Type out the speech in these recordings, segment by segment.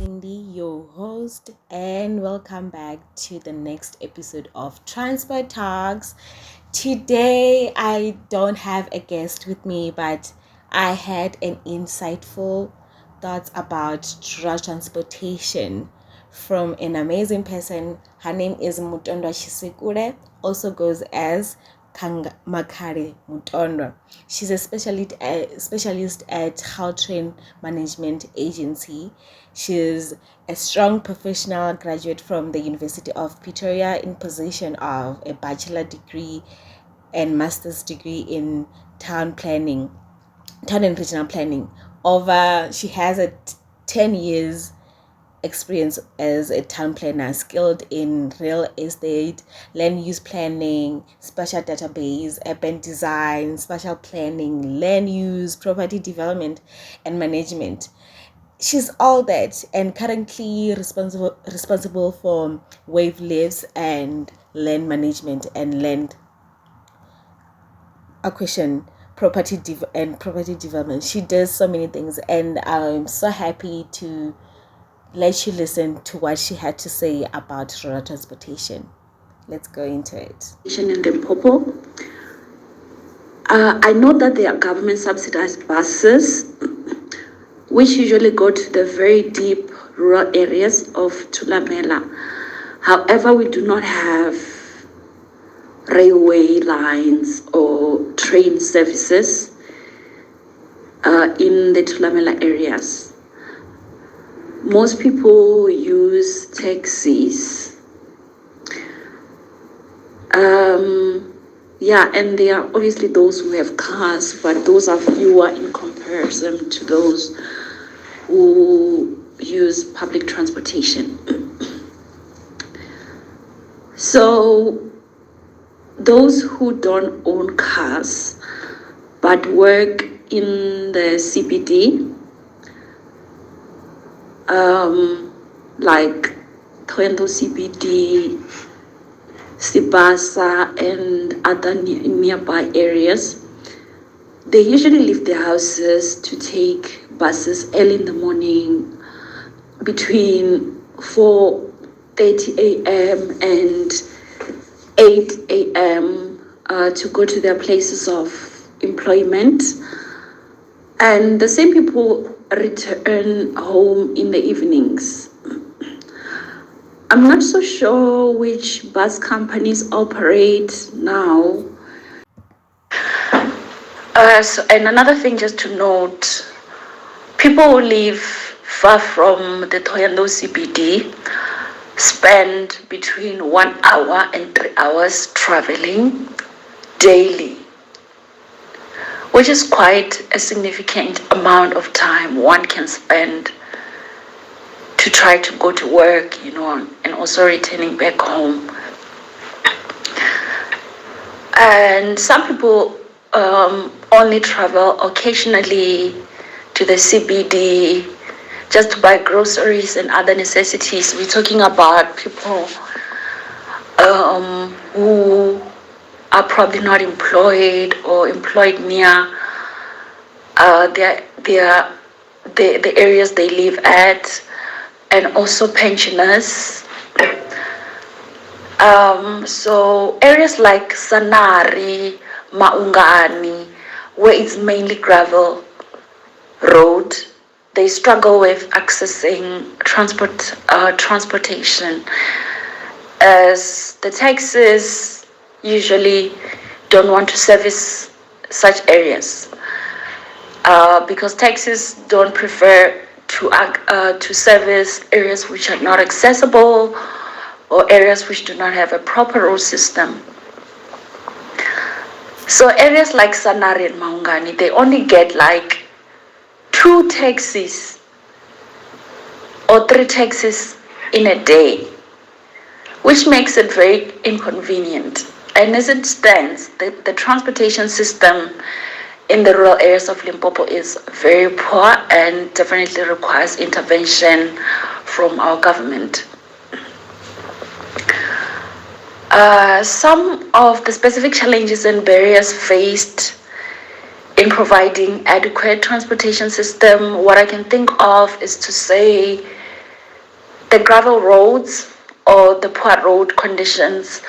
Cindy, your host, and welcome back to the next episode of Transport Talks. Today, I don't have a guest with me, but I had an insightful thoughts about road transportation from an amazing person. Her name is Mutondwa also goes as Makhale Mutondwa. She's a specialist at Gautrain Management Agency. She's a strong professional graduate from the University of Pretoria in possession of a bachelor degree and master's degree in town planning, town and regional planning. She has 10 years experience as a town planner, skilled in real estate, land use planning, spatial database, urban design, spatial planning, land use, property development, and management. She's all that and currently responsible for wave lives and land management and land acquisition, property development. She does so many things, and I'm so happy to let you listen to what she had to say about rural transportation. Let's go into it. In Limpopo, I know that there are government subsidized buses which usually go to the very deep rural areas of Thulamela. However, we do not have railway lines or train services in the Thulamela areas. Most people use taxis. And there are obviously those who have cars, but those are fewer in comparison to those who use public transportation. So those who don't own cars but work in the CBD, like Twendo CBD, Sibasa, and other nearby areas, they usually leave their houses to take buses early in the morning between 4:30 a.m. and 8 a.m. To go to their places of employment. And the same people return home in the evenings. I'm not so sure which bus companies operate now. And another thing just to note, people who live far from the Thohoyandou CBD spend between 1 hour and 3 hours traveling daily, which is quite a significant amount of time one can spend to try to go to work, and also returning back home. And some people only travel occasionally to the CBD just to buy groceries and other necessities. We're talking about people who are probably not employed or employed near the areas they live at, and also pensioners. So areas like Sanari, Maungani, where it's mainly gravel road, they struggle with accessing transportation, as the taxis usually don't want to service such areas, because taxis don't prefer to service areas which are not accessible or areas which do not have a proper road system. So areas like Sanari and Maungani, they only get like 2 taxis or 3 taxis in a day, which makes it very inconvenient. And as it stands, the transportation system in the rural areas of Limpopo is very poor and definitely requires intervention from our government. Some of the specific challenges and barriers faced in providing adequate transportation system, what I can think of is to say the gravel roads or the poor road conditions,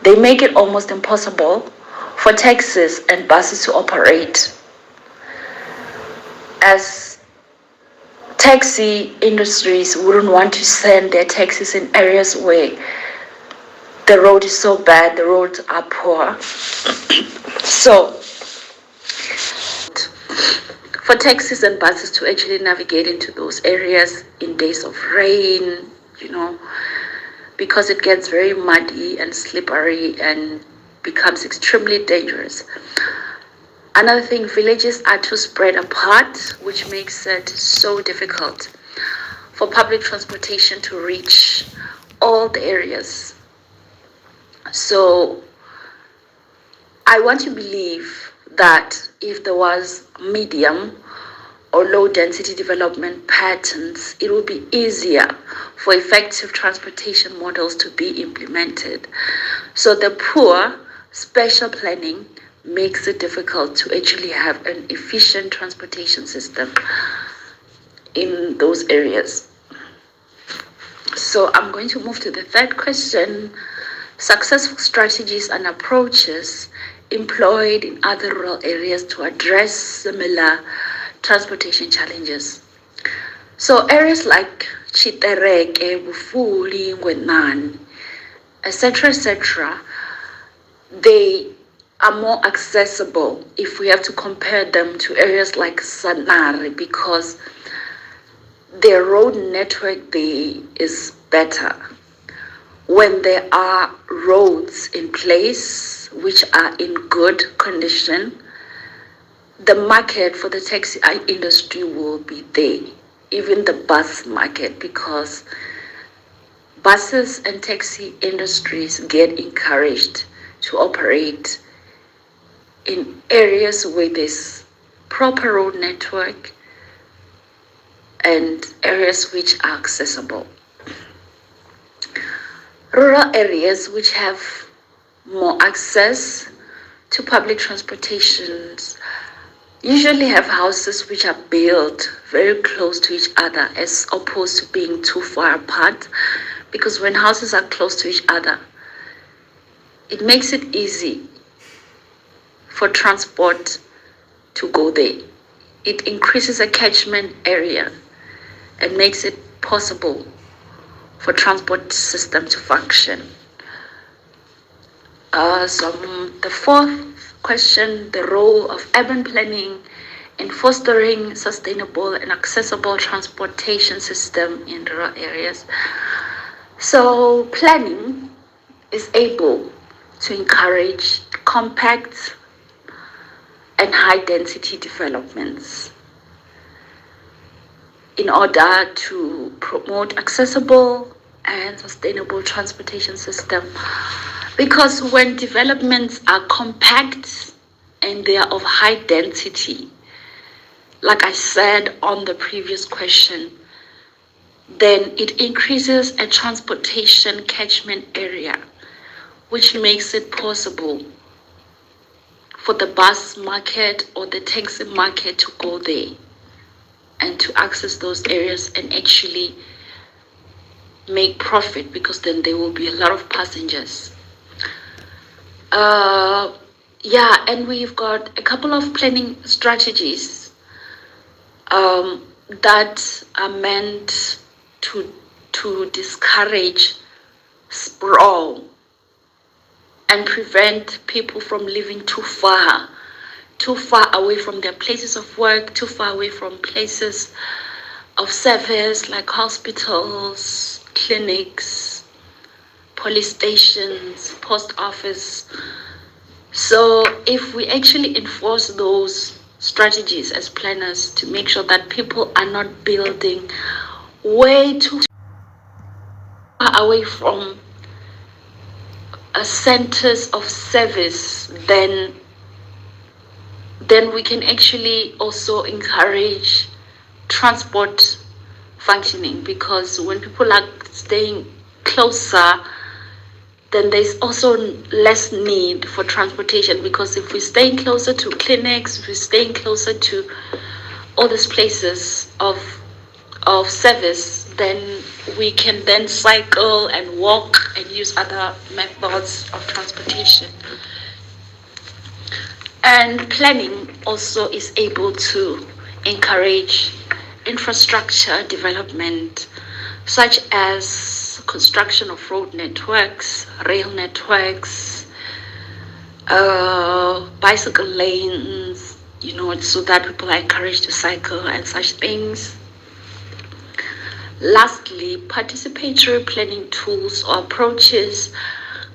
they make it almost impossible for taxis and buses to operate, as taxi industries wouldn't want to send their taxis in areas where the road is so bad, the roads are poor. So for taxis and buses to actually navigate into those areas in days of rain, because it gets very muddy and slippery and becomes extremely dangerous. Another thing, villages are too spread apart, which makes it so difficult for public transportation to reach all the areas. So I want to believe that if there was medium or low density development patterns, it would be easier for effective transportation models to be implemented. So the poor spatial planning makes it difficult to actually have an efficient transportation system in those areas. So I'm going to move to the third question. Successful strategies and approaches employed in other rural areas to address similar transportation challenges. So areas like Chitereke, Bufuli, Ngwenani, etc., they are more accessible if we have to compare them to areas like Sanare, because their road network there is better. When there are roads in place which are in good condition, the market for the taxi industry will be there, even the bus market, because buses and taxi industries get encouraged to operate in areas where there's proper road network and areas which are accessible. Rural areas which have more access to public transportations usually have houses which are built very close to each other, as opposed to being too far apart, because when houses are close to each other, it makes it easy for transport to go there. It increases a catchment area and makes it possible for transport system to function. The fourth question, the role of urban planning in fostering sustainable and accessible transportation system in rural areas. So planning is able to encourage compact and high density developments in order to promote accessible and sustainable transportation system. Because when developments are compact and they are of high density, like I said on the previous question, then it increases a transportation catchment area, which makes it possible for the bus market or the taxi market to go there and to access those areas and actually make profit, because then there will be a lot of passengers. And we've got a couple of planning strategies that are meant to discourage sprawl and prevent people from living too far away from their places of work, too far away from places of service like hospitals, clinics, police stations, post office. So if we actually enforce those strategies as planners to make sure that people are not building way too far away from centers of service, then we can actually also encourage transport functioning, because when people are staying closer, then there's also less need for transportation, because if we're staying closer to clinics, if we're staying closer to all these places of service, then We can then cycle and walk and use other methods of transportation. And planning also is able to encourage infrastructure development, such as construction of road networks, rail networks, bicycle lanes, so that people are encouraged to cycle and such things. Lastly, participatory planning tools or approaches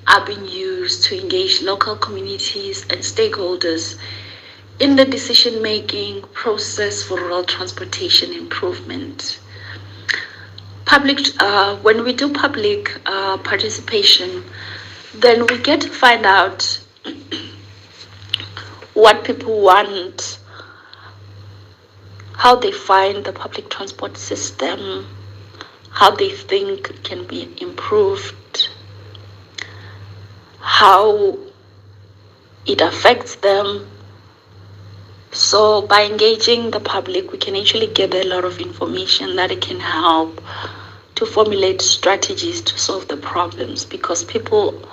are being used to engage local communities and stakeholders in the decision-making process for rural transportation improvement. When we do public participation, then we get to find out what people want, how they find the public transport system, how they think it can be improved, how it affects them. So by engaging the public, we can actually gather a lot of information that it can help to formulate strategies to solve the problems, because people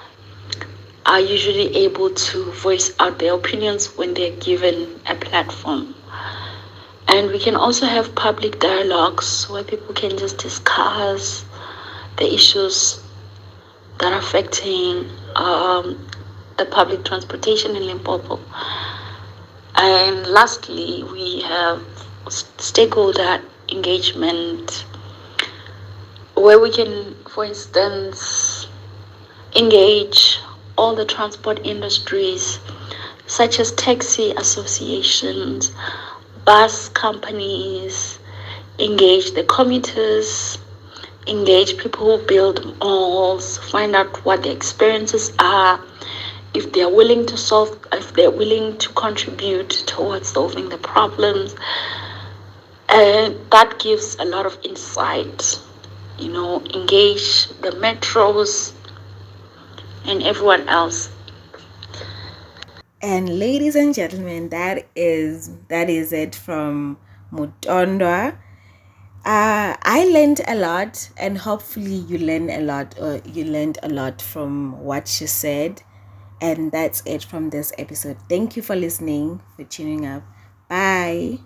are usually able to voice out their opinions when they're given a platform. And we can also have public dialogues where people can just discuss the issues that are affecting the public transportation in Limpopo. And lastly, we have stakeholder engagement, where we can, for instance, engage all the transport industries, such as taxi associations, bus companies, engage the commuters, engage people who build malls, find out what their experiences are, if they're willing to contribute towards solving the problems. And that gives a lot of insight. Engage the metros and everyone else. And ladies and gentlemen, that is it from Mutondwa. I learned a lot, and hopefully you learned a lot, or you learned a lot from what she said. And that's it from this episode. Thank you for listening, for tuning up. Bye.